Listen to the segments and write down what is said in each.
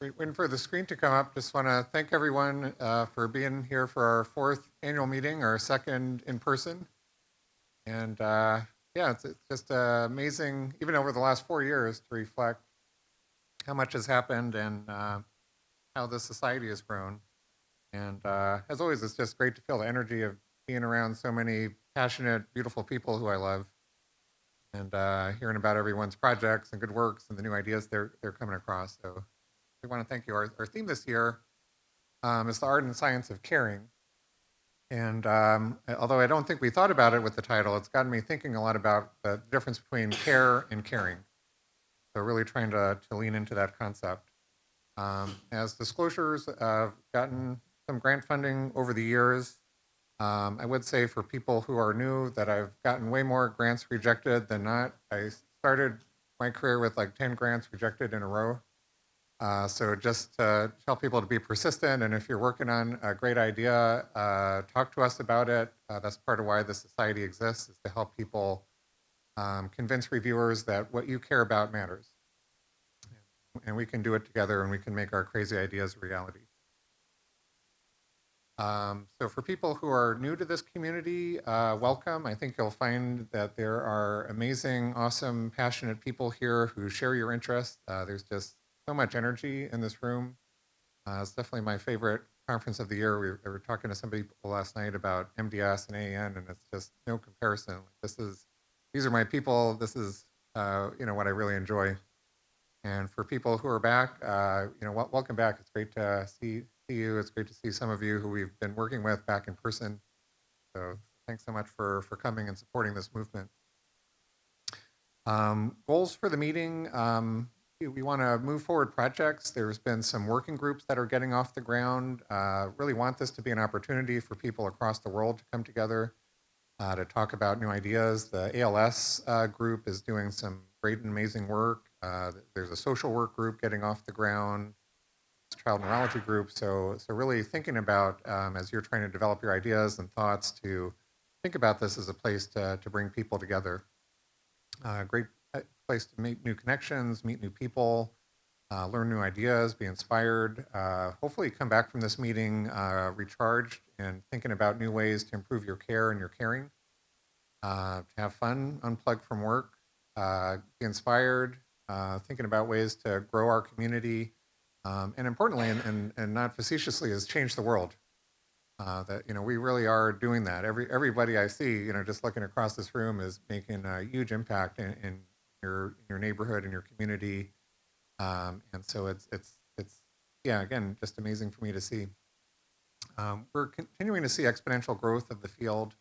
Waiting for the screen to come up. Just want to thank everyone for being here for our fourth annual meeting, our second in person. And yeah, it's just amazing, even over the last 4 years, to reflect how much has happened and how the society has grown. And as always, it's just great to feel the energy of being around so many passionate, beautiful people who I love, and hearing about everyone's projects and good works and the new ideas they're coming across. So we want to thank you. Our theme this year is the art and science of caring. And although I don't think we thought about it with the title, it's gotten me thinking a lot about the difference between care and caring. So really trying to lean into that concept. As disclosures, I've gotten some grant funding over the years. I would say for people who are new that I've gotten way more grants rejected than not. I started my career with like 10 grants rejected in a row. So just tell people to be persistent, and if you're working on a great idea, talk to us about it. That's part of why the society exists, is to help people convince reviewers that what you care about matters. And we can do it together, and we can make our crazy ideas a reality. So for people who are new to this community, welcome. I think you'll find that there are amazing, awesome, passionate people here who share your interests. There's just so much energy in this room. It's definitely my favorite conference of the year. We were talking to some people last night about MDS and AAN, and it's just no comparison. These are my people. This is what I really enjoy. And for people who are back, welcome back. It's great to see you. It's great to see some of you who we've been working with back in person. So thanks so much for coming and supporting this movement. Goals for the meeting. We want to move forward projects. There's been some working groups that are getting off the ground. Really want this to be an opportunity for people across the world to come together to talk about new ideas. The ALS group is doing some great and amazing work. There's a social work group getting off the ground, child neurology group. So really thinking about, as you're trying to develop your ideas and thoughts, to think about this as a place to bring people together. Great place to make new connections, meet new people, learn new ideas, be inspired. Hopefully come back from this meeting recharged and thinking about new ways to improve your care and your caring. To have fun, unplug from work, be inspired, thinking about ways to grow our community, and importantly, and not facetiously, is change the world. That we really are doing that. Everybody I see, just looking across this room, is making a huge impact in your neighborhood and your community. And so it's yeah, again, just amazing for me to see. We're continuing to see exponential growth of the field.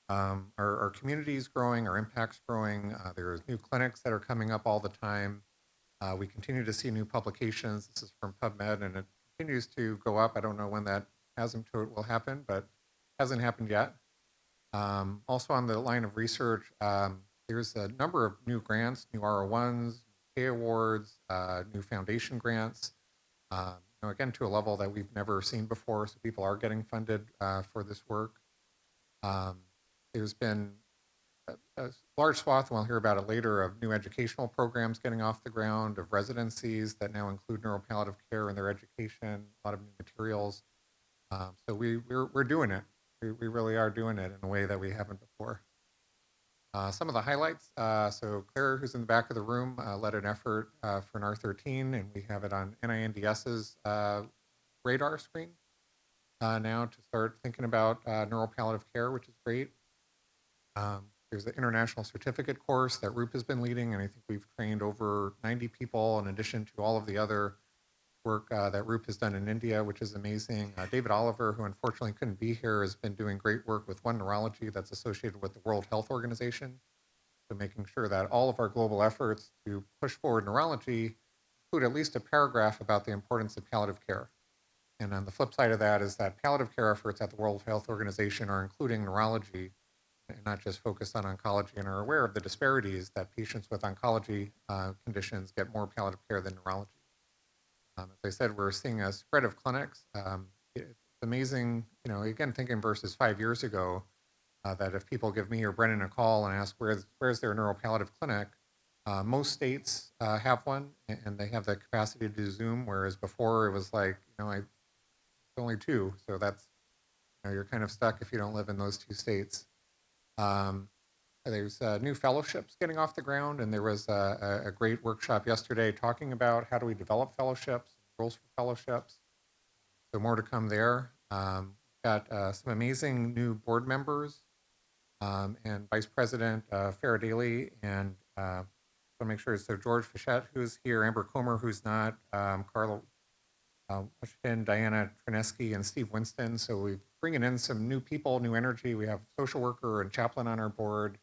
Our community is growing, our impact's growing. There's new clinics that are coming up all the time. We continue to see new publications. This is from PubMed, and it continues to go up. I don't know when that asymptote will happen, but hasn't happened yet. Also on the line of research, there's a number of new grants, new R01s, K awards, new foundation grants, again, to a level that we've never seen before. So people are getting funded for this work. There's been a large swath, and we'll hear about it later, of new educational programs getting off the ground, of residencies that now include neuropalliative care in their education, a lot of new materials. So we're doing it. We really are doing it in a way that we haven't before. Some of the highlights. So Claire, who's in the back of the room, led an effort for an R13, and we have it on NINDS's radar screen now to start thinking about neuropalliative care, which is great. There's an international certificate course that RUP has been leading, and I think we've trained over 90 people in addition to all of the other work that RUP has done in India, which is amazing. David Oliver, who unfortunately couldn't be here, has been doing great work with One Neurology that's associated with the World Health Organization. So making sure that all of our global efforts to push forward neurology include at least a paragraph about the importance of palliative care. And on the flip side of that is that palliative care efforts at the World Health Organization are including neurology and not just focused on oncology, and are aware of the disparities that patients with oncology conditions get more palliative care than neurology. As I said, we're seeing a spread of clinics. It's amazing, again, thinking versus 5 years ago, that if people give me or Brennan a call and ask where's their neuropalliative clinic, Most states have one, and they have the capacity to do Zoom, whereas before it was like, only two, so that's, you're kind of stuck if you don't live in those two states. Um, there's new fellowships getting off the ground, and there was a great workshop yesterday talking about how do we develop fellowships, rules for fellowships. So more to come there. Got some amazing new board members and Vice President Farah Daly and so make sure. So George Fischette, who's here, Amber Comer, who's not, Carla Washington, Diana Trineski, and Steve Winston. So we're bringing in some new people, new energy. We have social worker and chaplain on our board.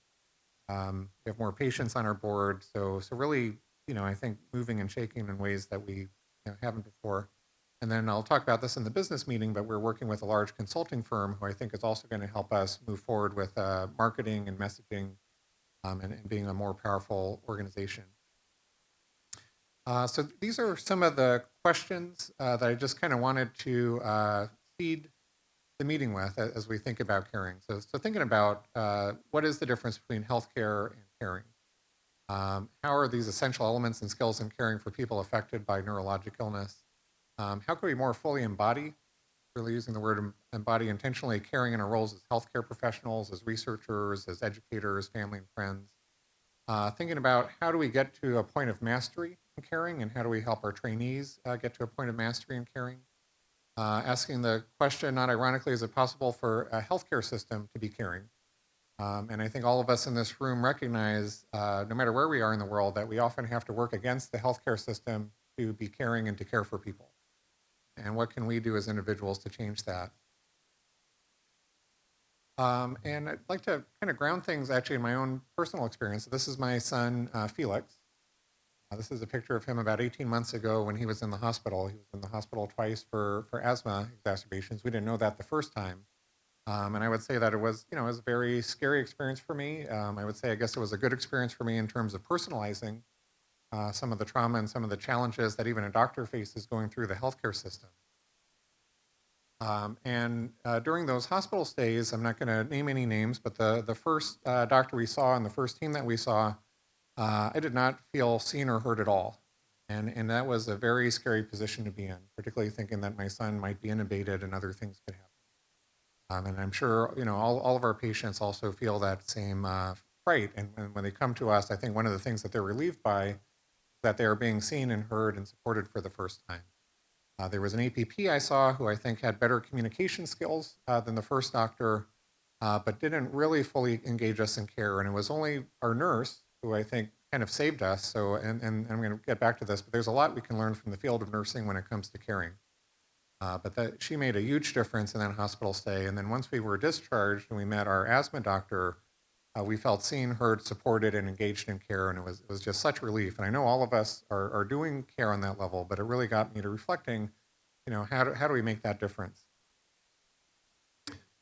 We have more patients on our board. So really, I think moving and shaking in ways that we haven't before. And then I'll talk about this in the business meeting, but we're working with a large consulting firm who I think is also going to help us move forward with marketing and messaging and being a more powerful organization. So these are some of the questions that I just kind of wanted to feed the meeting with as we think about caring. So thinking about what is the difference between healthcare and caring? How are these essential elements and skills in caring for people affected by neurologic illness? How can we more fully embody, really using the word embody intentionally, caring in our roles as healthcare professionals, as researchers, as educators, family and friends? Thinking about how do we get to a point of mastery in caring, and how do we help our trainees get to a point of mastery in caring? Asking the question, not ironically, is it possible for a healthcare system to be caring? And I think all of us in this room recognize, no matter where we are in the world, that we often have to work against the healthcare system to be caring and to care for people. And what can we do as individuals to change that? And I'd like to kind of ground things actually in my own personal experience. This is my son, Felix. This is a picture of him about 18 months ago when he was in the hospital. He was in the hospital twice for asthma exacerbations. We didn't know that the first time. And I would say that it was, it was a very scary experience for me. I would say, I guess it was a good experience for me in terms of personalizing some of the trauma and some of the challenges that even a doctor faces going through the healthcare system. During those hospital stays, I'm not going to name any names, but the first doctor we saw and the first team that we saw, I did not feel seen or heard at all. And that was a very scary position to be in, particularly thinking that my son might be intubated and other things could happen. And I'm sure, all of our patients also feel that same fright. And when they come to us, I think one of the things that they're relieved by is that they are being seen and heard and supported for the first time. There was an APP I saw who I think had better communication skills than the first doctor, but didn't really fully engage us in care. And it was only our nurse who I think kind of saved us. So, and I'm going to get back to this, but there's a lot we can learn from the field of nursing when it comes to caring. But she made a huge difference in that hospital stay. And then once we were discharged and we met our asthma doctor, we felt seen, heard, supported, and engaged in care, and it was just such relief. And I know all of us are doing care on that level, but it really got me to reflecting, how do we make that difference?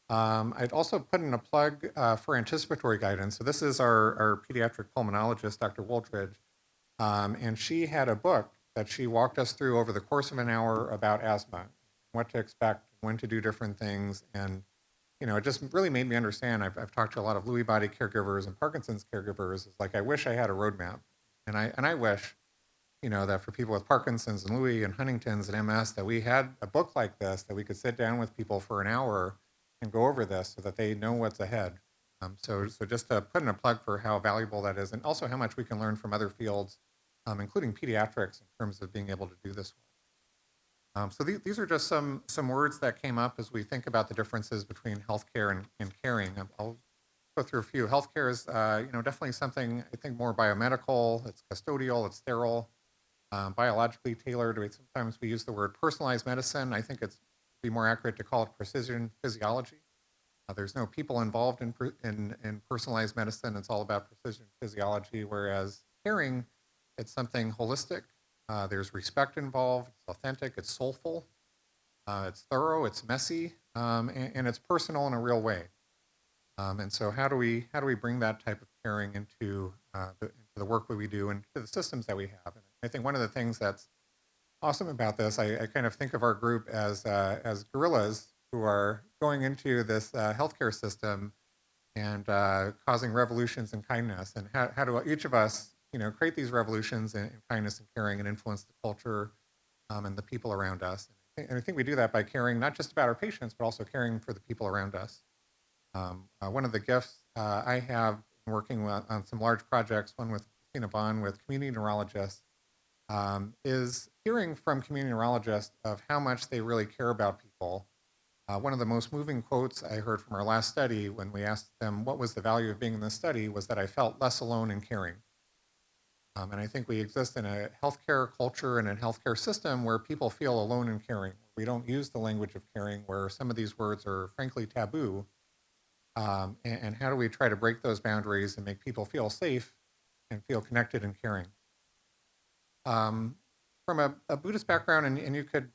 I'd also put in a plug for anticipatory guidance. So this is our pediatric pulmonologist, Dr. Woldridge, and she had a book that she walked us through over the course of an hour about asthma, what to expect, when to do different things, and it just really made me understand. I've talked to a lot of Lewy body caregivers and Parkinson's caregivers. It's like I wish I had a roadmap, and I wish, that for people with Parkinson's and Lewy and Huntington's and MS, that we had a book like this that we could sit down with people for an hour and go over this so that they know what's ahead. So just to put in a plug for how valuable that is, and also how much we can learn from other fields, including pediatrics, in terms of being able to do this well. So these are just some words that came up as we think about the differences between healthcare and caring. I'll go through a few. Healthcare is, definitely something I think more biomedical. It's custodial. It's sterile, biologically tailored. Sometimes we use the word personalized medicine. I think it's be more accurate to call it precision physiology. There's no people involved in personalized medicine. It's all about precision physiology. Whereas caring, it's something holistic. There's respect involved, it's authentic, it's soulful, it's thorough, it's messy, and it's personal in a real way. And so how do we bring that type of caring into the work that we do and to the systems that we have? And I think one of the things that's awesome about this, I kind of think of our group as gorillas who are going into this healthcare system and causing revolutions in kindness. And how do each of us create these revolutions in kindness and caring and influence the culture and the people around us. And I think we do that by caring not just about our patients, but also caring for the people around us. One of the gifts I have working on some large projects, one with Christina Bond with community neurologists, is hearing from community neurologists of how much they really care about people. One of the most moving quotes I heard from our last study when we asked them what was the value of being in this study was that I felt less alone in caring. And I think we exist in a healthcare culture and a healthcare system where people feel alone in caring. We don't use the language of caring, where some of these words are frankly taboo. And how do we try to break those boundaries and make people feel safe and feel connected and caring? From a Buddhist background, and you could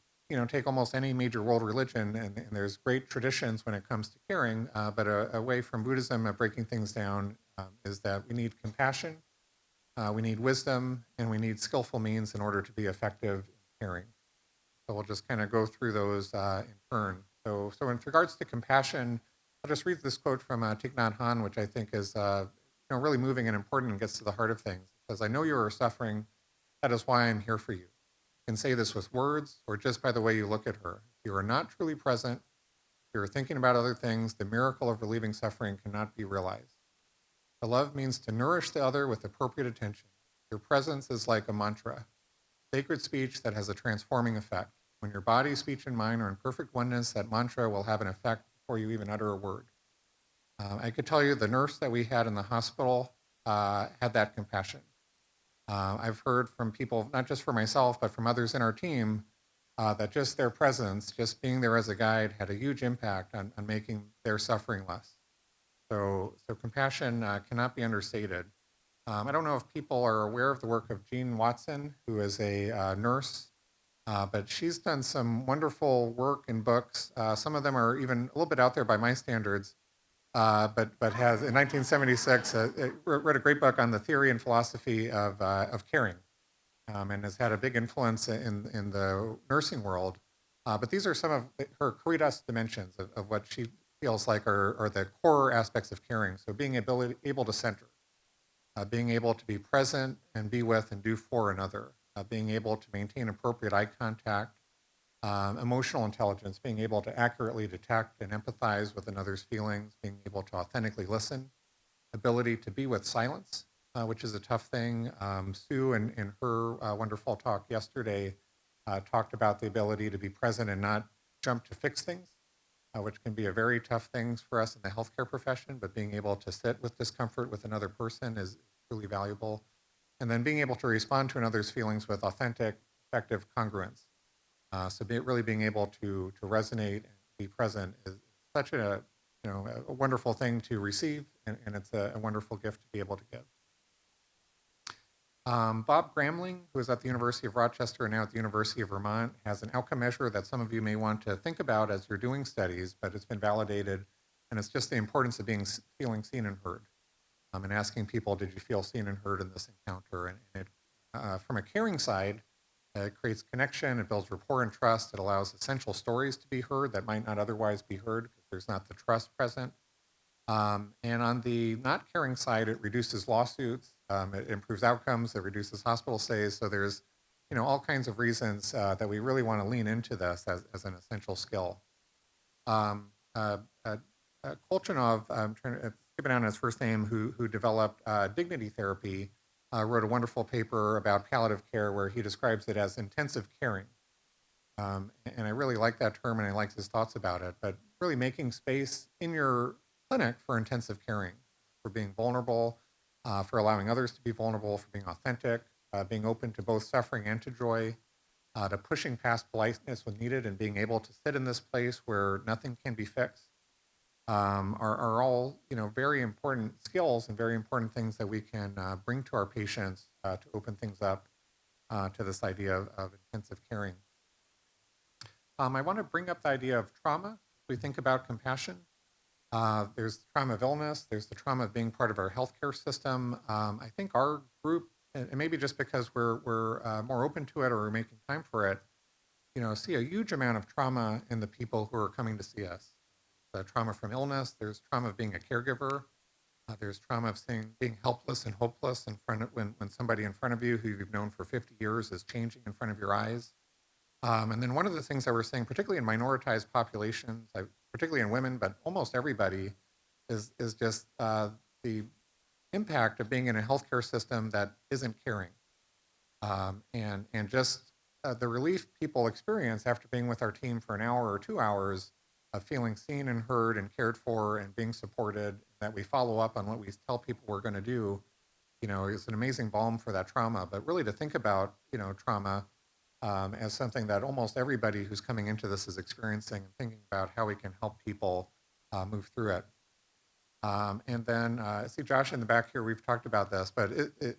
take almost any major world religion, and there's great traditions when it comes to caring, but a way from Buddhism of breaking things down is that we need compassion, we need wisdom, and we need skillful means in order to be effective in caring. So we'll just kind of go through those in turn. So in regards to compassion, I'll just read this quote from Thich Nhat Hanh, which I think is really moving and important and gets to the heart of things. It says, "I know you are suffering. That is why I'm here for you. You can say this with words or just by the way you look at her. If you are not truly present, if you are thinking about other things, the miracle of relieving suffering cannot be realized. To love means to nourish the other with appropriate attention. Your presence is like a mantra, sacred speech that has a transforming effect. When your body, speech, and mind are in perfect oneness, that mantra will have an effect before you even utter a word." I could tell you the nurse that we had in the hospital had that compassion. I've heard from people, not just for myself, but from others in our team, that just their presence, just being there as a guide, had a huge impact on making their suffering less. So compassion cannot be understated. I don't know if people are aware of the work of Jean Watson, who is a nurse, but she's done some wonderful work in books. Some of them are even a little bit out there by my standards, but has in 1976 wrote a great book on the theory and philosophy of caring, and has had a big influence in the nursing world. But these are some of her Caritas dimensions of what she feels like are the core aspects of caring. So being able to center, being able to be present and be with and do for another, being able to maintain appropriate eye contact, emotional intelligence, being able to accurately detect and empathize with another's feelings, being able to authentically listen, ability to be with silence, which is a tough thing. Sue, in her wonderful talk yesterday, talked about the ability to be present and not jump to fix things, which can be a very tough thing for us in the healthcare profession, but being able to sit with discomfort with another person is really valuable. And then being able to respond to another's feelings with authentic, effective congruence. So really being able to resonate and be present is such a wonderful thing to receive, and it's a wonderful gift to be able to give. Bob Gramling, who is at the University of Rochester and now at the University of Vermont, has an outcome measure that some of you may want to think about as you're doing studies, but it's been validated, and it's just the importance of feeling seen and heard, and asking people, did you feel seen and heard in this encounter? And it, from a caring side, it creates connection, it builds rapport and trust, it allows essential stories to be heard that might not otherwise be heard because there's not the trust present. And on the not caring side, it reduces lawsuits, it improves outcomes, it reduces hospital stays. So there's all kinds of reasons that we really want to lean into this as an essential skill. Kolchanov, I'm trying to skip it on his first name, who developed dignity therapy, wrote a wonderful paper about palliative care where he describes it as intensive caring. And I really like that term and I like his thoughts about it, but really making space in your clinic for intensive caring, for being vulnerable, for allowing others to be vulnerable, for being authentic, being open to both suffering and to joy, to pushing past politeness when needed and being able to sit in this place where nothing can be fixed. Are all very important skills and very important things that we can bring to our patients to open things up to this idea of intensive caring. I want to bring up the idea of trauma. We think about compassion. There's the trauma of illness. There's the trauma of being part of our healthcare system. I think our group, and maybe just because we're more open to it or we're making time for it, see a huge amount of trauma in the people who are coming to see us. Trauma from illness, there's trauma of being a caregiver, There's trauma of being helpless and hopeless in front of when somebody in front of you who you've known for 50 years is changing in front of your eyes. And then one of the things that we're seeing, particularly in minoritized populations, particularly in women, but almost everybody, is just the impact of being in a healthcare system that isn't caring, and just the relief people experience after being with our team for an hour or 2 hours of feeling seen and heard and cared for and being supported, that we follow up on what we tell people we're going to do, is an amazing balm for that trauma. But really to think about, trauma as something that almost everybody who's coming into this is experiencing, and thinking about how we can help people move through it. And then I see Josh in the back here. We've talked about this, but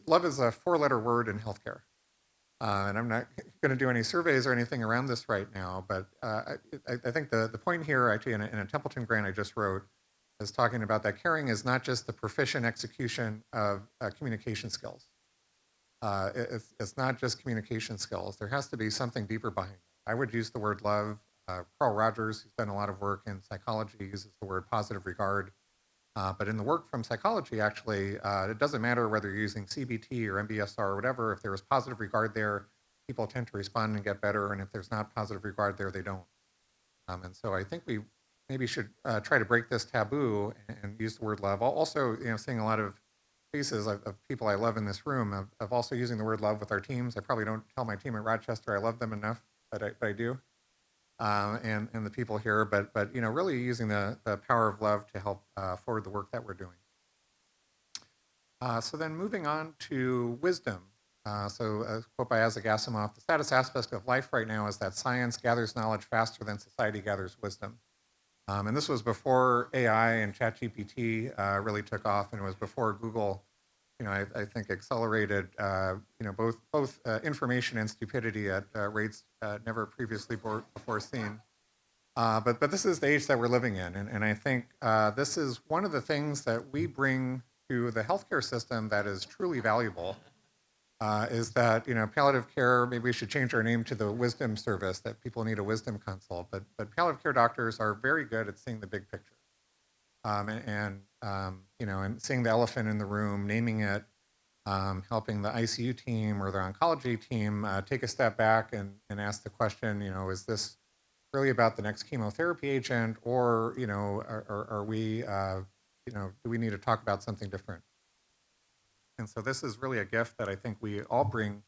love is a four-letter word in healthcare. And I'm not going to do any surveys or anything around this right now, but I think the point here, actually, in a Templeton grant I just wrote, is talking about that caring is not just the proficient execution of communication skills. It's not just communication skills. There has to be something deeper behind it. I would use the word love. Carl Rogers, who's done a lot of work in psychology, uses the word positive regard. But in the work from psychology, actually, it doesn't matter whether you're using CBT or MBSR or whatever. If there is positive regard there, people tend to respond and get better. And if there's not positive regard there, they don't. And so I think we maybe should try to break this taboo and use the word love. Also, seeing a lot of faces of people I love in this room of also using the word love with our teams. I probably don't tell my team at Rochester I love them enough, but I do. And the people here, but really using the power of love to help forward the work that we're doing. So then moving on to wisdom. So a quote by Isaac Asimov: "The saddest aspect of life right now is that science gathers knowledge faster than society gathers wisdom." And this was before AI and ChatGPT really took off, and it was before Google, I think accelerated, both information and stupidity at rates never previously before seen. But this is the age that we're living in, and I think this is one of the things that we bring to the healthcare system that is truly valuable. Is that palliative care? Maybe we should change our name to the wisdom service. That people need a wisdom consult, but palliative care doctors are very good at seeing the big picture, and seeing the elephant in the room, naming it, helping the ICU team or the oncology team take a step back and ask the question, is this really about the next chemotherapy agent, or are we, do we need to talk about something different? And so this is really a gift that I think we all bring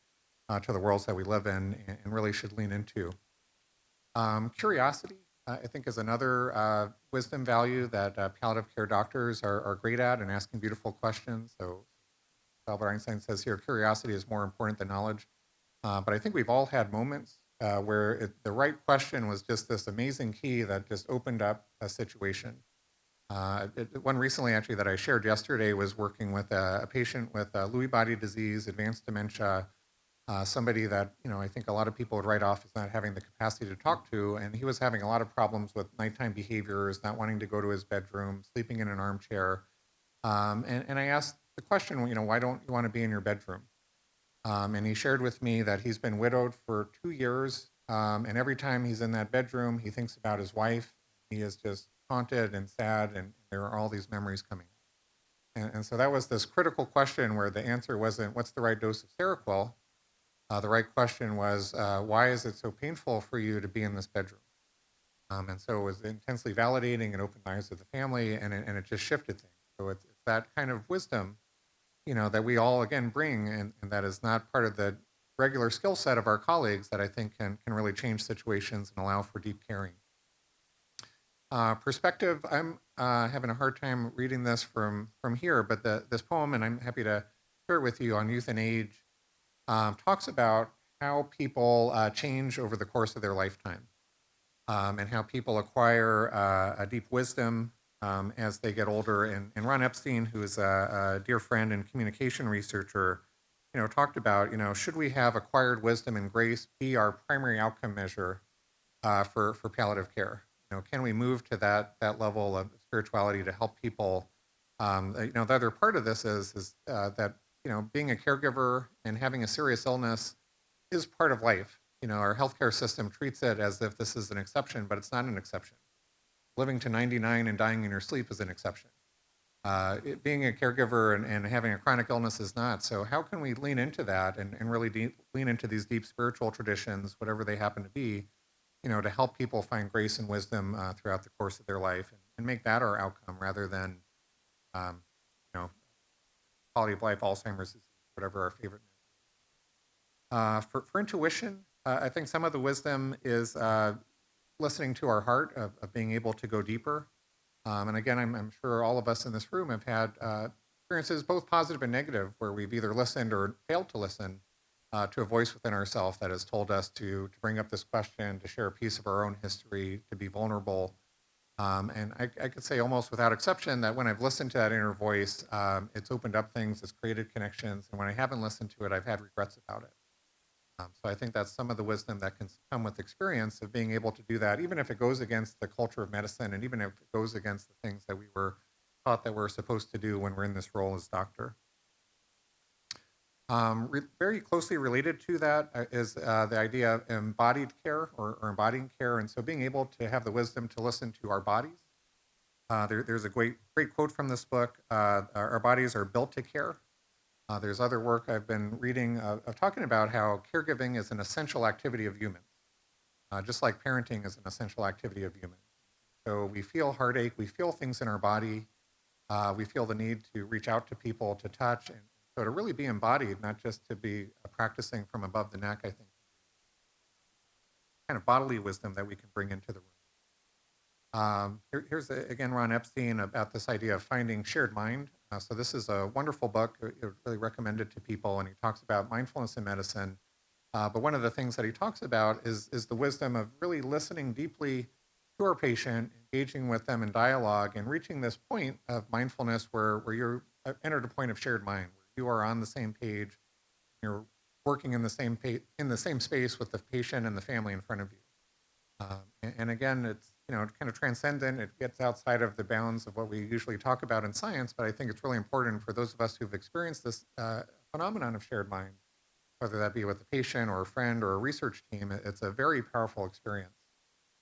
to the worlds that we live in, and really should lean into. Curiosity, I think, is another wisdom value that palliative care doctors are great at, and asking beautiful questions. So Albert Einstein says here, curiosity is more important than knowledge. But I think we've all had moments where the right question was just this amazing key that just opened up a situation. One recently, actually, that I shared yesterday was working with a patient with Lewy body disease, advanced dementia, somebody that I think a lot of people would write off as not having the capacity to talk to, and he was having a lot of problems with nighttime behaviors, not wanting to go to his bedroom, sleeping in an armchair, and I asked the question, why don't you want to be in your bedroom? And he shared with me that he's been widowed for 2 years, and every time he's in that bedroom, he thinks about his wife. He is just haunted and sad, and there are all these memories coming up. And so that was this critical question where the answer wasn't, what's the right dose of Seroquel? The right question was, why is it so painful for you to be in this bedroom? And so it was intensely validating and opened the eyes of the family, and it just shifted things. So it's that kind of wisdom, that we all, again, bring, and that is not part of the regular skill set of our colleagues, that I think can really change situations and allow for deep caring. Perspective, I'm having a hard time reading this from here, but this poem, and I'm happy to share it with you, on youth and age, talks about how people change over the course of their lifetime, and how people acquire a deep wisdom as they get older. And Ron Epstein, who is a dear friend and communication researcher, talked about, should we have acquired wisdom and grace be our primary outcome measure for palliative care? Can we move to that level of spirituality to help people? The other part of this is that being a caregiver and having a serious illness is part of life. Our healthcare system treats it as if this is an exception, but it's not an exception. Living to 99 and dying in your sleep is an exception. Being a caregiver and having a chronic illness is not. So how can we lean into that and really lean into these deep spiritual traditions, whatever they happen to be, to help people find grace and wisdom throughout the course of their life and make that our outcome rather than, um, quality of life, Alzheimer's disease, whatever our favorite. For intuition, I think some of the wisdom is listening to our heart of being able to go deeper. And again, I'm sure all of us in this room have had experiences, both positive and negative, where we've either listened or failed to listen to a voice within ourselves that has told us to bring up this question, to share a piece of our own history, to be vulnerable. And I could say almost without exception that when I've listened to that inner voice, it's opened up things, it's created connections. And when I haven't listened to it, I've had regrets about it. So I think that's some of the wisdom that can come with experience of being able to do that, even if it goes against the culture of medicine and even if it goes against the things that we were taught that we're supposed to do when we're in this role as doctor. Very closely related to that is the idea of embodied care or embodying care. And so being able to have the wisdom to listen to our bodies. There's a great quote from this book. Our bodies are built to care. There's other work I've been reading of talking about how caregiving is an essential activity of humans, just like parenting is an essential activity of humans. So we feel heartache, we feel things in our body, we feel the need to reach out to people, to touch, and so to really be embodied, not just to be practicing from above the neck, I think, kind of bodily wisdom that we can bring into the room. Here's again Ron Epstein about this idea of finding shared mind. So this is a wonderful book. I would really recommend it to people, and he talks about mindfulness in medicine. But one of the things that he talks about is the wisdom of really listening deeply to our patient, engaging with them in dialogue, and reaching this point of mindfulness where you're entered a point of shared mind, where you are on the same page, you're working in the same space with the patient and the family in front of you. And again, it's kind of transcendent. It gets outside of the bounds of what we usually talk about in science, but I think it's really important for those of us who've experienced this phenomenon of shared mind, whether that be with a patient or a friend or a research team. It's a very powerful experience.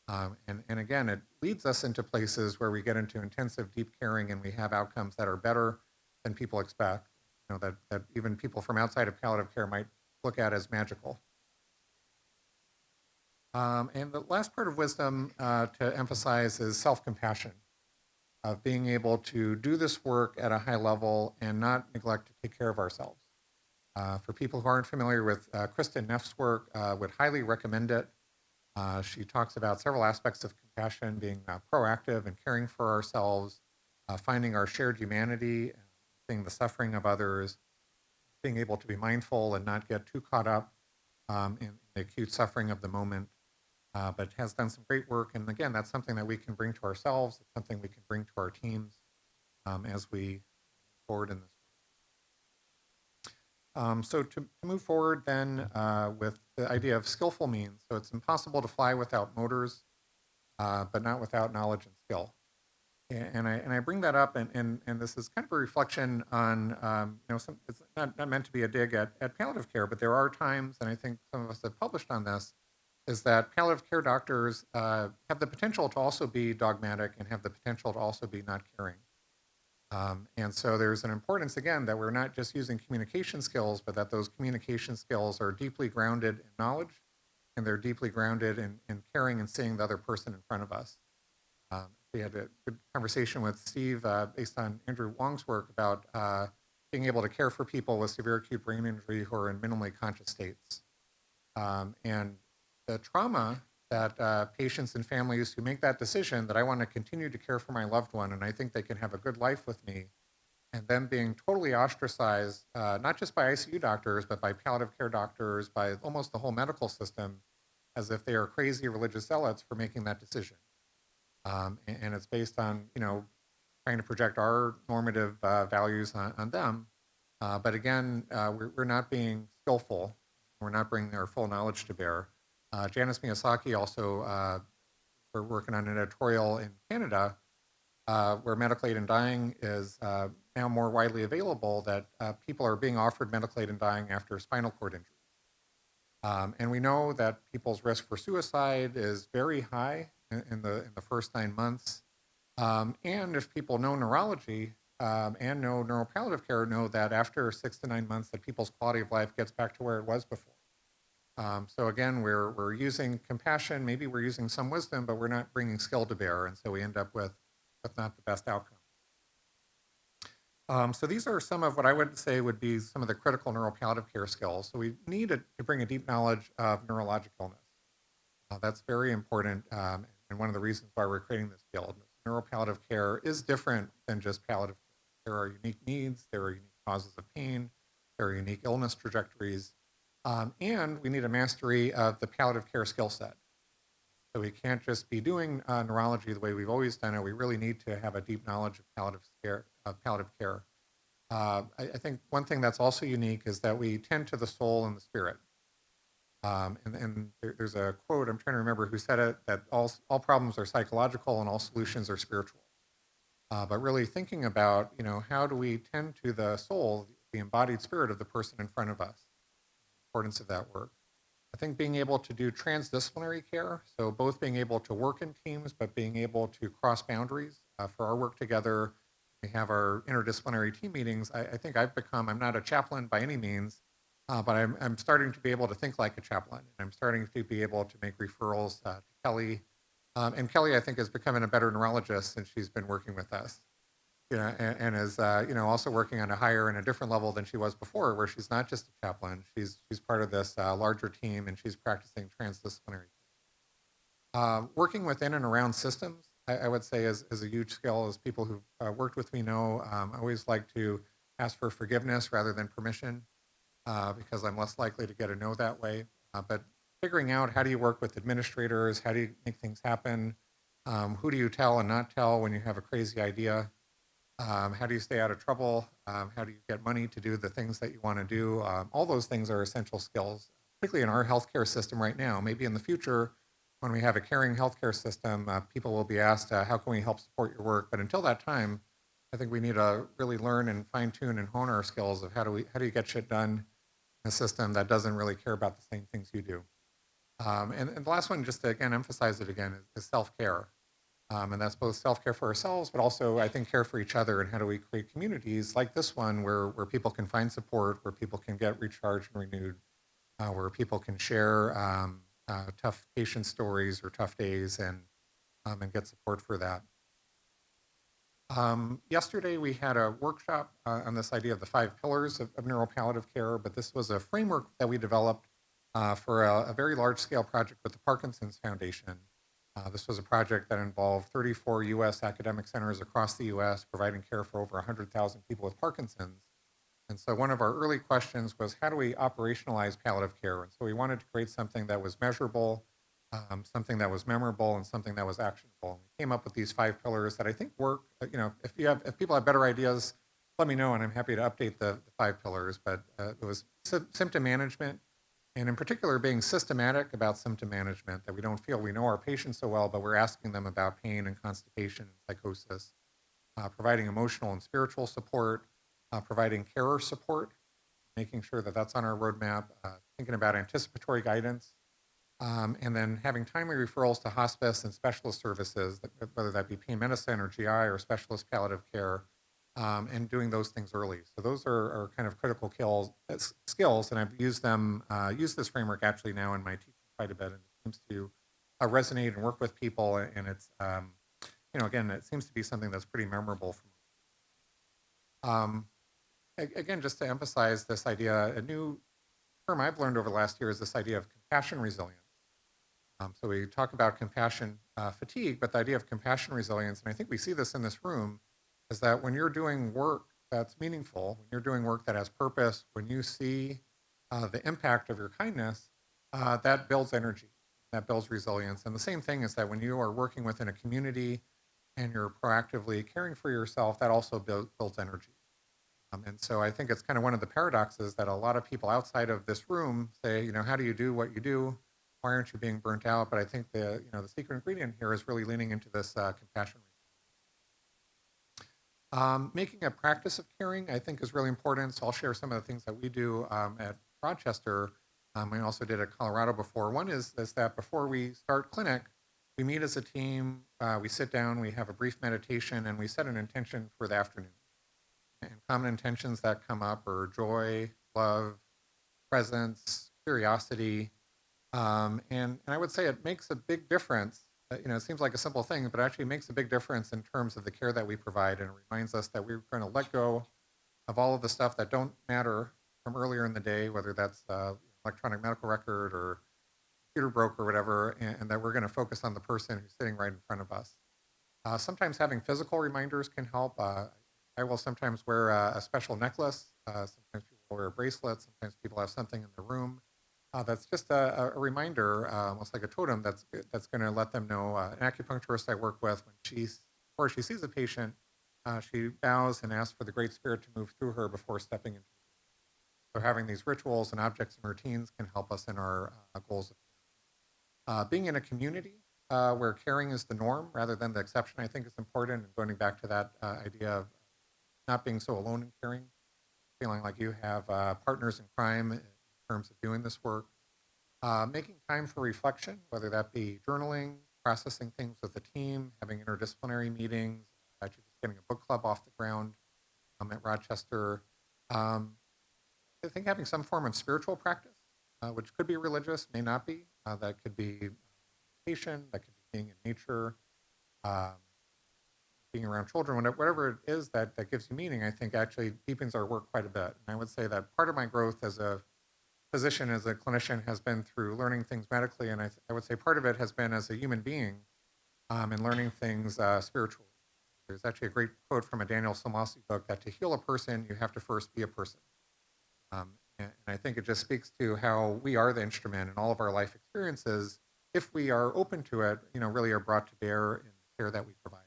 And again, it leads us into places where we get into intensive, deep caring, and we have outcomes that are better than people expect. That even people from outside of palliative care might look at as magical. And the last part of wisdom to emphasize is self-compassion, of being able to do this work at a high level and not neglect to take care of ourselves. For people who aren't familiar with Kristen Neff's work, would highly recommend it. She talks about several aspects of compassion, being proactive and caring for ourselves, finding our shared humanity, seeing the suffering of others, being able to be mindful and not get too caught up in the acute suffering of the moment. But has done some great work. And again, that's something that we can bring to ourselves. It's something we can bring to our teams as we move forward in this work. So to move forward then with the idea of skillful means. So it's impossible to fly without motors, but not without knowledge and skill. And I bring that up, and this is kind of a reflection on, it's not meant to be a dig at palliative care, but there are times, and I think some of us have published on this, is that palliative care doctors have the potential to also be dogmatic and have the potential to also be not caring. And so there's an importance, again, that we're not just using communication skills, but that those communication skills are deeply grounded in knowledge, and they're deeply grounded in caring and seeing the other person in front of us. We had a good conversation with Steve based on Andrew Wong's work about being able to care for people with severe acute brain injury who are in minimally conscious states. And the trauma that patients and families who make that decision that I want to continue to care for my loved one and I think they can have a good life with me, and them being totally ostracized, not just by ICU doctors, but by palliative care doctors, by almost the whole medical system, as if they are crazy religious zealots for making that decision. And it's based on, trying to project our normative values on them. But again, we're not being skillful. We're not bringing our full knowledge to bear. Janice Miyazaki also, we're working on an editorial in Canada where medical aid in dying is now more widely available, that people are being offered medical aid in dying after spinal cord injuries. And we know that people's risk for suicide is very high in the first 9 months. And if people know neurology, and know neuropalliative care know that after 6 to 9 months that people's quality of life gets back to where it was before. So again, we're using compassion, maybe we're using some wisdom, but we're not bringing skill to bear, and so we end up with not the best outcome. So these are some of what I would say would be some of the critical neuropalliative care skills. So we need to bring a deep knowledge of neurologic illness. That's very important, and one of the reasons why we're creating this field. Neuropalliative care is different than just palliative care. There are unique needs, there are unique causes of pain, there are unique illness trajectories, and we need a mastery of the palliative care skill set. So we can't just be doing neurology the way we've always done it. We really need to have a deep knowledge of palliative care. I think one thing that's also unique is that we tend to the soul and the spirit. There's a quote, I'm trying to remember who said it, that all problems are psychological and all solutions are spiritual. But really thinking about, how do we tend to the soul, the embodied spirit of the person in front of us, the importance of that work. I think being able to do transdisciplinary care, so both being able to work in teams, but being able to cross boundaries for our work together. We have our interdisciplinary team meetings. I think I'm not a chaplain by any means, but I'm starting to be able to think like a chaplain. And I'm starting to be able to make referrals to Kelly. And Kelly, I think, is becoming a better neurologist since she's been working with us. And is also working on a higher and a different level than she was before, where she's not just a chaplain. She's part of this larger team, and she's practicing transdisciplinary. Working within and around systems, I would say, is a huge skill. As people who've worked with me know, I always like to ask for forgiveness rather than permission, because I'm less likely to get a no that way. But figuring out how do you work with administrators, how do you make things happen, who do you tell and not tell when you have a crazy idea, how do you stay out of trouble, how do you get money to do the things that you want to do, all those things are essential skills, particularly in our healthcare system right now. Maybe in the future, when we have a caring healthcare system, people will be asked, how can we help support your work? But until that time, I think we need to really learn and fine tune and hone our skills of how do you get shit done in a system that doesn't really care about the same things you do. And the last one, just to again emphasize it again, is self-care. And that's both self-care for ourselves, but also I think care for each other. And how do we create communities like this one where people can find support, where people can get recharged and renewed, where people can share tough patient stories or tough days and get support for that. Yesterday we had a workshop on this idea of the 5 pillars of neuropalliative care, but this was a framework that we developed for a very large scale project with the Parkinson's Foundation. This was a project that involved 34 US academic centers across the US providing care for over 100,000 people with Parkinson's. And so one of our early questions was, how do we operationalize palliative care? And so we wanted to create something that was measurable, something that was memorable, and something that was actionable. And we came up with these 5 pillars that I think work. If people have better ideas, let me know, and I'm happy to update the 5 pillars. But it was symptom management, and in particular being systematic about symptom management, that we don't feel we know our patients so well, but we're asking them about pain and constipation and psychosis, providing emotional and spiritual support, providing carer support, making sure that that's on our roadmap, thinking about anticipatory guidance, and then having timely referrals to hospice and specialist services, whether that be pain medicine or GI or specialist palliative care, and doing those things early. So those are kind of critical skills, and I've used this framework actually now in my teaching quite a bit, and it seems to resonate and work with people, and it's, again, it seems to be something that's pretty memorable for me. Again, just to emphasize this idea, a new term I've learned over the last year is this idea of compassion resilience. So we talk about compassion fatigue, but the idea of compassion resilience, and I think we see this in this room, is that when you're doing work that's meaningful, when you're doing work that has purpose, when you see the impact of your kindness, that builds energy, that builds resilience. And the same thing is that when you are working within a community and you're proactively caring for yourself, that also builds energy. And so I think it's kind of one of the paradoxes that a lot of people outside of this room say, how do you do what you do? Why aren't you being burnt out? But I think the secret ingredient here is really leaning into this compassion. Making a practice of caring, I think, is really important. So I'll share some of the things that we do at Rochester. I also did at Colorado before. One is that before we start clinic, we meet as a team, we sit down, we have a brief meditation, and we set an intention for the afternoon. And common intentions that come up are joy, love, presence, curiosity. And I would say it makes a big difference. It seems like a simple thing, but actually makes a big difference in terms of the care that we provide. And it reminds us that we're going to let go of all of the stuff that don't matter from earlier in the day, whether that's electronic medical record or computer broke or whatever, and that we're going to focus on the person who's sitting right in front of us. Sometimes having physical reminders can help. I will sometimes wear a special necklace. Sometimes people wear a bracelet. Sometimes people have something in the room that's just a reminder, almost like a totem, that's going to let them know. An acupuncturist I work with, before she sees a patient, she bows and asks for the Great Spirit to move through her before stepping into. So having these rituals and objects and routines can help us in our goals of being in a community where caring is the norm rather than the exception, I think is important. And going back to that idea of not being so alone in caring, feeling like you have partners in crime in terms of doing this work. Making time for reflection, whether that be journaling, processing things with the team, having interdisciplinary meetings, actually just getting a book club off the ground at Rochester. Um, I think having some form of spiritual practice, which could be religious, may not be. That could be meditation, that could be being in nature, um, being around children, whatever it is that gives you meaning, I think actually deepens our work quite a bit. And I would say that part of my growth as a physician, as a clinician, has been through learning things medically. And I would say part of it has been as a human being and learning things spiritually. There's actually a great quote from a Daniel Somasi book that to heal a person, you have to first be a person. And I think it just speaks to how we are the instrument in all of our life experiences, if we are open to it, really are brought to bear in the care that we provide.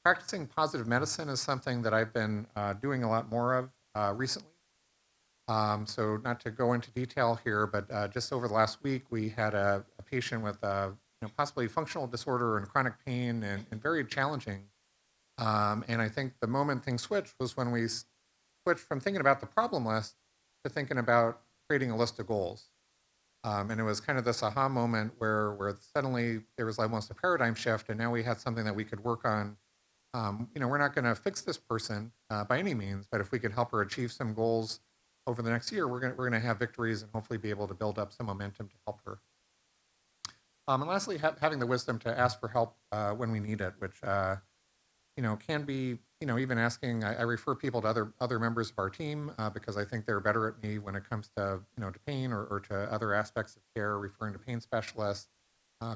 Practicing positive medicine is something that I've been doing a lot more of recently. So not to go into detail here, but just over the last week, we had a patient with possibly functional disorder and chronic pain and very challenging. And I think the moment things switched was when we switched from thinking about the problem list to thinking about creating a list of goals. And it was kind of this aha moment where suddenly there was almost a paradigm shift, and now we had something that we could work on. We're not going to fix this person by any means, but if we could help her achieve some goals over the next year, we're going to have victories and hopefully be able to build up some momentum to help her. And lastly, having the wisdom to ask for help when we need it, which can be, even asking. I refer people to other members of our team because I think they're better at me when it comes to to pain or to other aspects of care. Referring to pain specialists,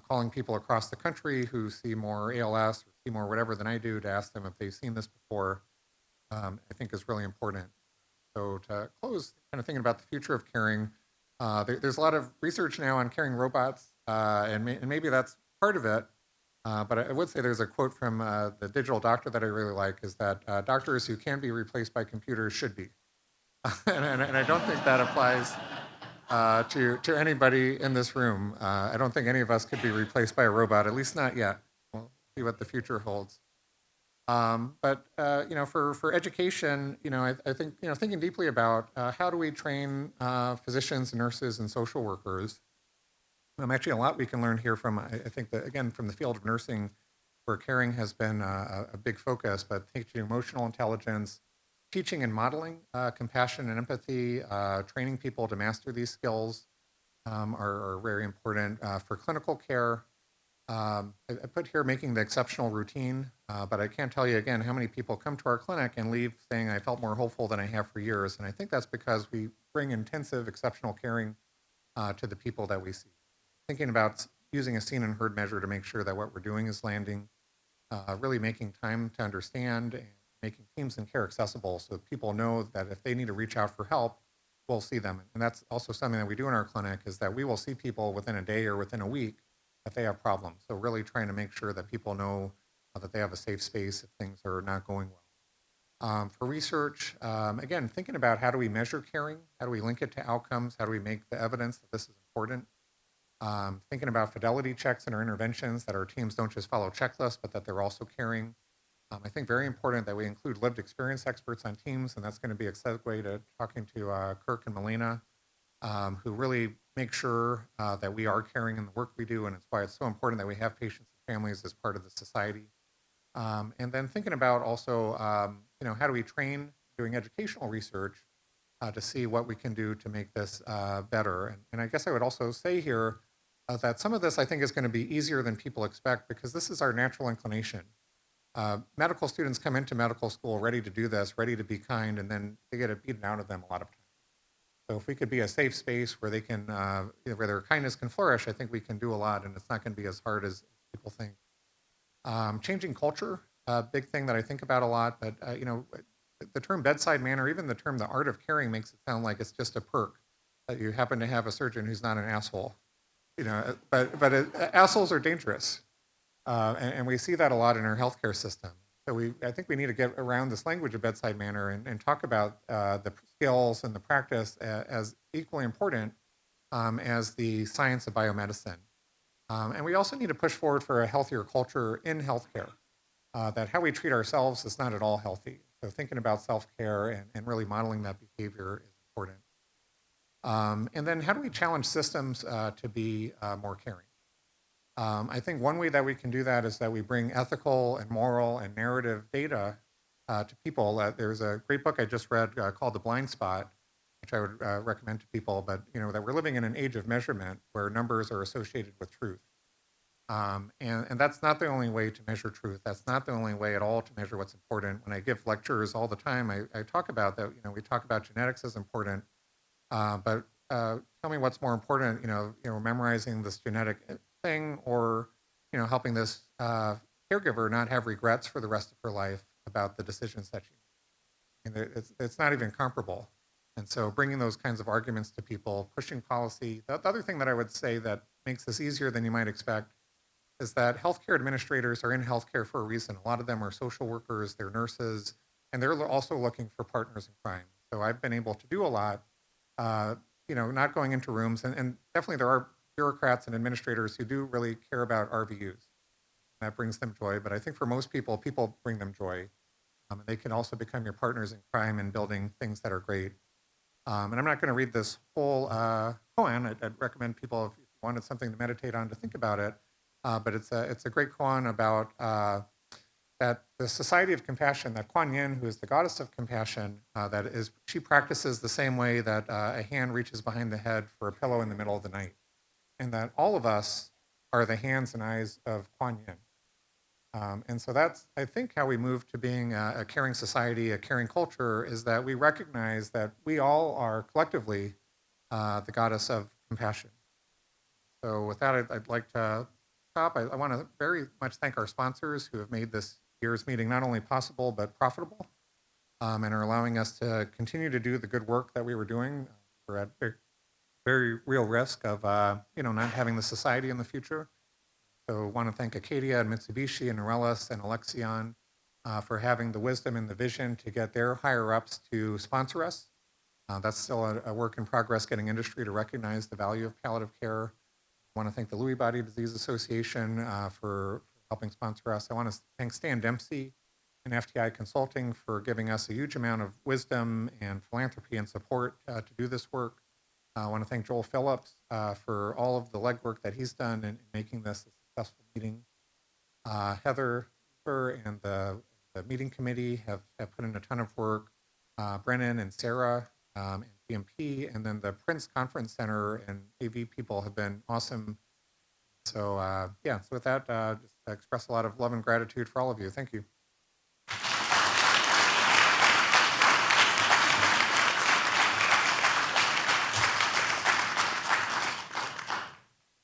calling people across the country who see more ALS or see more whatever than I do to ask them if they've seen this before. I think is really important. So to close, kind of thinking about the future of caring, there's a lot of research now on caring robots, and maybe that's part of it. But I would say there's a quote from the digital doctor that I really like, is that doctors who can be replaced by computers should be. and I don't think that applies to anybody in this room. I don't think any of us could be replaced by a robot, at least not yet. We'll see what the future holds. But for education, I think thinking deeply about how do we train physicians and nurses and social workers. Actually, a lot we can learn here from, I think, that, again, from the field of nursing, where caring has been a big focus, but teaching emotional intelligence, teaching and modeling compassion and empathy, training people to master these skills are very important for clinical care. I put here making the exceptional routine, but I can't tell you again how many people come to our clinic and leave saying, I felt more hopeful than I have for years. And I think that's because we bring intensive, exceptional caring to the people that we see. Thinking about using a seen and heard measure to make sure that what we're doing is landing, really making time to understand and making teams and care accessible so that people know that if they need to reach out for help, we'll see them. And that's also something that we do in our clinic, is that we will see people within a day or within a week if they have problems. So really trying to make sure that people know that they have a safe space if things are not going well. For research, again, thinking about how do we measure caring? How do we link it to outcomes? How do we make the evidence that this is important? Thinking about fidelity checks in our interventions, that our teams don't just follow checklists, but that they're also caring. I think very important that we include lived experience experts on teams, and that's going to be a segue to talking to Kirk and Melina, who really make sure that we are caring in the work we do, and it's why it's so important that we have patients and families as part of the society. And then thinking about also, how do we train doing educational research to see what we can do to make this better. And I guess I would also say here that some of this I think is going to be easier than people expect because this is our natural inclination. Medical students come into medical school ready to do this, ready to be kind, and then they get it beaten out of them a lot of times. So if we could be a safe space where they can, where their kindness can flourish, I think we can do a lot, and it's not going to be as hard as people think. Changing culture, a big thing that I think about a lot, but the term bedside manner, even the term the art of caring makes it sound like it's just a perk that you happen to have a surgeon who's not an asshole. But assholes are dangerous, and we see that a lot in our healthcare system. So I think we need to get around this language of bedside manner and talk about the skills and the practice as equally important as the science of biomedicine. And we also need to push forward for a healthier culture in healthcare, that how we treat ourselves is not at all healthy. So thinking about self-care and really modeling that behavior is important. And then how do we challenge systems to be more caring? I think one way that we can do that is that we bring ethical and moral and narrative data to people. There's a great book I just read called The Blind Spot, which I would recommend to people, but that we're living in an age of measurement where numbers are associated with truth. And that's not the only way to measure truth. That's not the only way at all to measure what's important. When I give lectures all the time, I talk about that, we talk about genetics as important, but tell me what's more important, memorizing this genetic thing or, helping this caregiver not have regrets for the rest of her life about the decisions that she made. It's not even comparable. And so bringing those kinds of arguments to people, pushing policy. The other thing that I would say that makes this easier than you might expect is that healthcare administrators are in healthcare for a reason. A lot of them are social workers, they're nurses, and they're also looking for partners in crime. So I've been able to do a lot, not going into rooms, and definitely there are bureaucrats and administrators who do really care about RVUs. That brings them joy, but I think for most people, people bring them joy. And they can also become your partners in crime and building things that are great. And I'm not going to read this whole koan. I'd recommend people, if you wanted something to meditate on, to think about it. But it's a great koan about that the Society of Compassion, that Kuan Yin, who is the goddess of compassion, she practices the same way that a hand reaches behind the head for a pillow in the middle of the night, and that all of us are the hands and eyes of Kuan Yin. And so that's, I think, how we move to being a caring society, a caring culture, is that we recognize that we all are collectively the goddess of compassion. So with that, I'd like to stop. I want to very much thank our sponsors who have made this year's meeting not only possible, but profitable, and are allowing us to continue to do the good work that we were doing. We're at very, very real risk of not having the society in the future. So I want to thank Acadia and Mitsubishi and Norellis and Alexion for having the wisdom and the vision to get their higher ups to sponsor us. That's still a work in progress, getting industry to recognize the value of palliative care. I want to thank the Lewy Body Disease Association for helping sponsor us. I want to thank Stan Dempsey and FTI Consulting for giving us a huge amount of wisdom and philanthropy and support to do this work. I want to thank Joel Phillips for all of the legwork that he's done in making this a successful meeting. Heather and the meeting committee have put in a ton of work. Brennan and Sarah and GMP, and then the Prince Conference Center and AV people have been awesome. So so with that, just express a lot of love and gratitude for all of you. Thank you.